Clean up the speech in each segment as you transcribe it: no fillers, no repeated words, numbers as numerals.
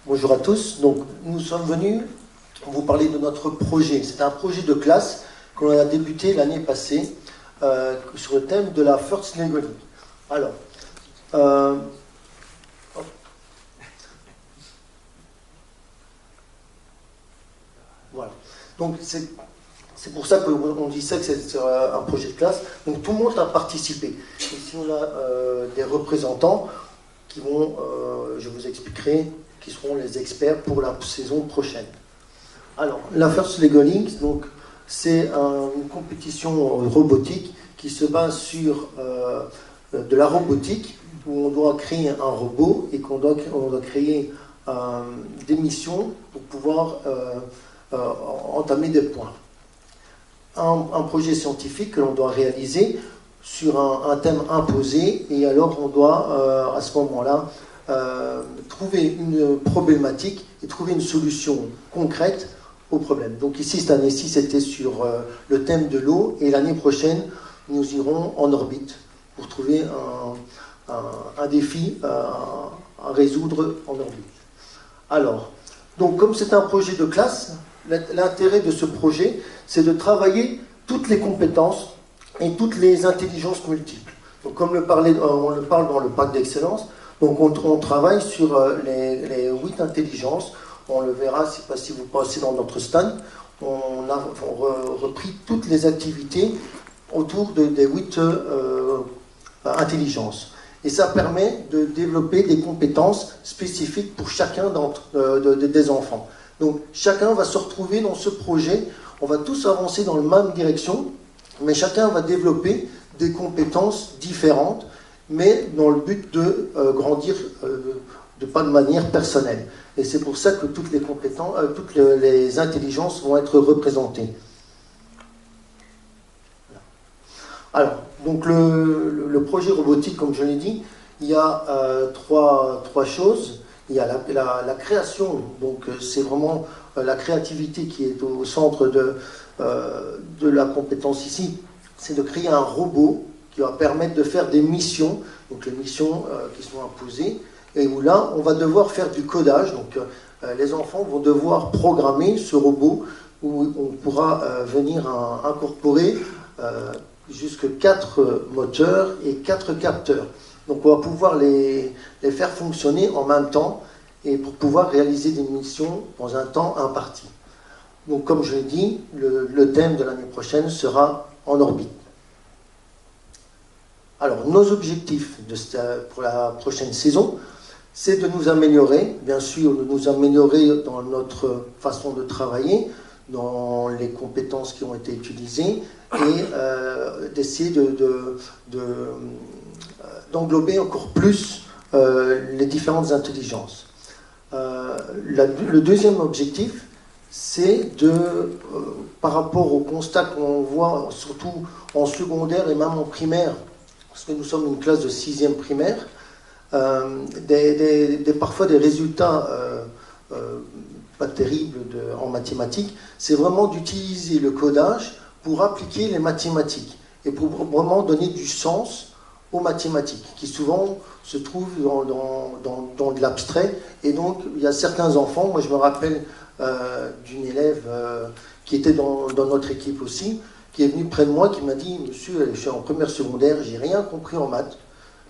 Bonjour à tous. Donc, nous sommes venus vous parler de notre projet. C'est un projet de classe que l'on a débuté l'année passée sur le thème de la First Language. Alors, voilà. Donc, c'est pour ça qu'on dit ça que c'est un projet de classe. Donc, tout le monde a participé. Ici, on a des représentants qui vont, je vous expliquerai, qui seront les experts pour la saison prochaine. Alors, la First Lego Link, donc, c'est une compétition robotique qui se base sur de la robotique, où on doit créer un robot et on doit créer des missions pour pouvoir entamer des points. Un projet scientifique que l'on doit réaliser sur un thème imposé, et alors on doit à ce moment-là trouver une problématique et trouver une solution concrète au problème. Donc ici, cette année-ci, c'était sur le thème de l'eau, et l'année prochaine, nous irons en orbite pour trouver un défi à résoudre en orbite. Alors, donc comme c'est un projet de classe, l'intérêt de ce projet, c'est de travailler toutes les compétences et toutes les intelligences multiples. Donc, comme on le parle dans le pacte d'excellence, donc on travaille sur les 8 intelligences. On le verra si vous passez dans notre stand. On a repris toutes les activités autour des 8 intelligences. Et ça permet de développer des compétences spécifiques pour chacun des enfants. Donc chacun va se retrouver dans ce projet. On va tous avancer dans la même direction, mais chacun va développer des compétences différentes, mais dans le but de grandir pas de manière personnelle. Et c'est pour ça que toutes les compétences, toutes les intelligences vont être représentées. Alors, donc le projet robotique, comme je l'ai dit, il y a trois choses. Il y a la création, donc c'est vraiment la créativité qui est au centre de la compétence ici. C'est de créer un robot qui va permettre de faire des missions, donc les missions qui sont imposées, et où là, on va devoir faire du codage. Donc les enfants vont devoir programmer ce robot où on pourra venir incorporer jusque 4 moteurs et 4 capteurs. Donc on va pouvoir les faire fonctionner en même temps et pour pouvoir réaliser des missions dans un temps imparti. Donc comme je l'ai dit, le thème de l'année prochaine sera en orbite. Alors nos objectifs pour la prochaine saison, c'est de nous améliorer, bien sûr, de nous améliorer dans notre façon de travailler, dans les compétences qui ont été utilisées, et d'essayer d'englober encore plus les différentes intelligences. Le deuxième objectif, c'est par rapport au constat qu'on voit, surtout en secondaire et même en primaire, parce que nous sommes une classe de 6e primaire, parfois des résultats pas terribles en mathématiques, c'est vraiment d'utiliser le codage pour appliquer les mathématiques et pour vraiment donner du sens aux mathématiques, qui souvent se trouvent dans de l'abstrait. Et donc, il y a certains enfants, moi je me rappelle d'une élève qui était dans notre équipe aussi, qui est venue près de moi, qui m'a dit « Monsieur, je suis en première secondaire, j'ai rien compris en maths. »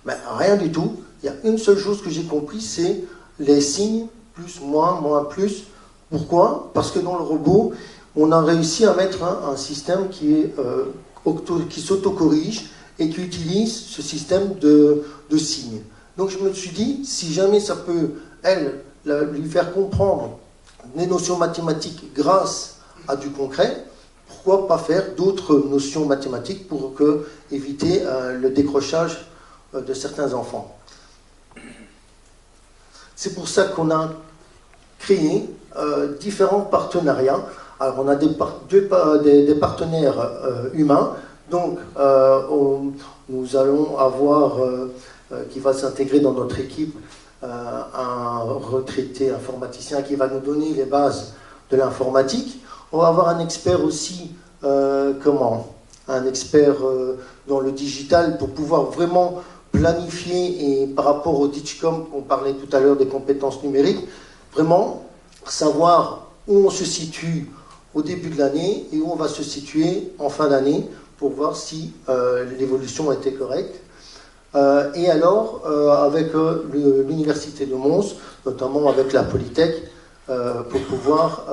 Ben, rien du tout. Il y a une seule chose que j'ai compris, c'est les signes, plus, moins, plus. Pourquoi? Parce que dans le robot, on a réussi à mettre un système qui s'autocorrige et qui utilise ce système de signes. Donc je me suis dit, si jamais ça peut, lui faire comprendre des notions mathématiques grâce à du concret, pourquoi pas faire d'autres notions mathématiques pour éviter le décrochage de certains enfants. C'est pour ça qu'on a créé différents partenariats. Alors on a des partenaires humains, donc nous allons avoir, qui va s'intégrer dans notre équipe, un retraité informaticien qui va nous donner les bases de l'informatique. On va avoir un expert aussi, un expert dans le digital pour pouvoir vraiment planifier, et par rapport au Digicom, on parlait tout à l'heure des compétences numériques, vraiment savoir où on se situe au début de l'année et où on va se situer en fin d'année pour voir si l'évolution a été correcte. Et alors, avec l'Université de Mons, notamment avec la Polytech, pour pouvoir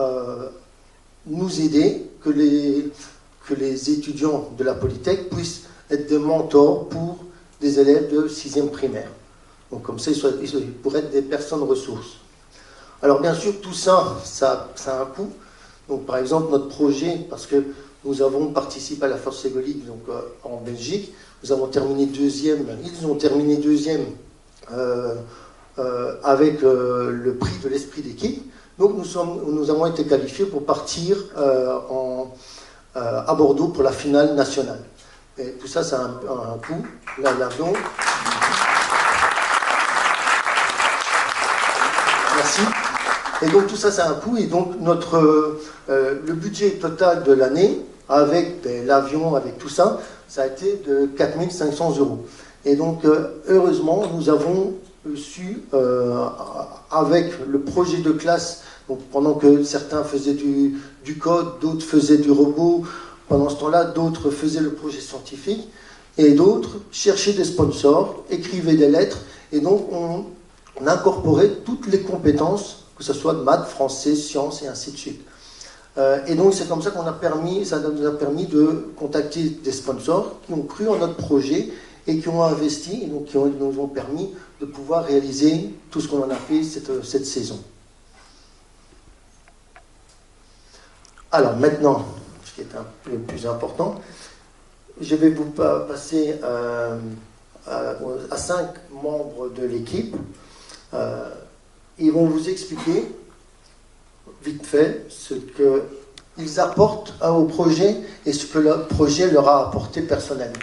nous aider, que les étudiants de la Polytech puissent être des mentors pour des élèves de 6e primaire. Donc comme ça, ils pourraient être des personnes ressources. Alors bien sûr, tout ça, ça a un coût. Donc par exemple, notre projet, parce que nous avons participé à la Force ségolique donc, en Belgique, nous avons terminé deuxième, ils ont terminé deuxième avec le prix de l'esprit d'équipe. Donc nous avons été qualifiés pour partir à Bordeaux pour la finale nationale. Et tout ça, ça a un coût. L'avion. Merci. Et donc tout ça, ça a un coût. Et donc le budget total de l'année, avec l'avion, avec tout ça, ça a été de 4 500 €. Et donc, heureusement, nous avons su, avec le projet de classe, donc pendant que certains faisaient du code, d'autres faisaient du robot, pendant ce temps-là, d'autres faisaient le projet scientifique, et d'autres cherchaient des sponsors, écrivaient des lettres, et donc on incorporait toutes les compétences, que ce soit de maths, français, sciences, et ainsi de suite. Et donc c'est comme ça ça nous a permis de contacter des sponsors qui ont cru en notre projet et qui ont investi, et donc qui nous ont permis de pouvoir réaliser tout ce qu'on en a fait cette saison. Alors maintenant, ce qui est le plus important, je vais vous passer à 5 membres de l'équipe. Ils vont vous expliquer vite fait ce qu'ils apportent au projet et ce que le projet leur a apporté personnellement.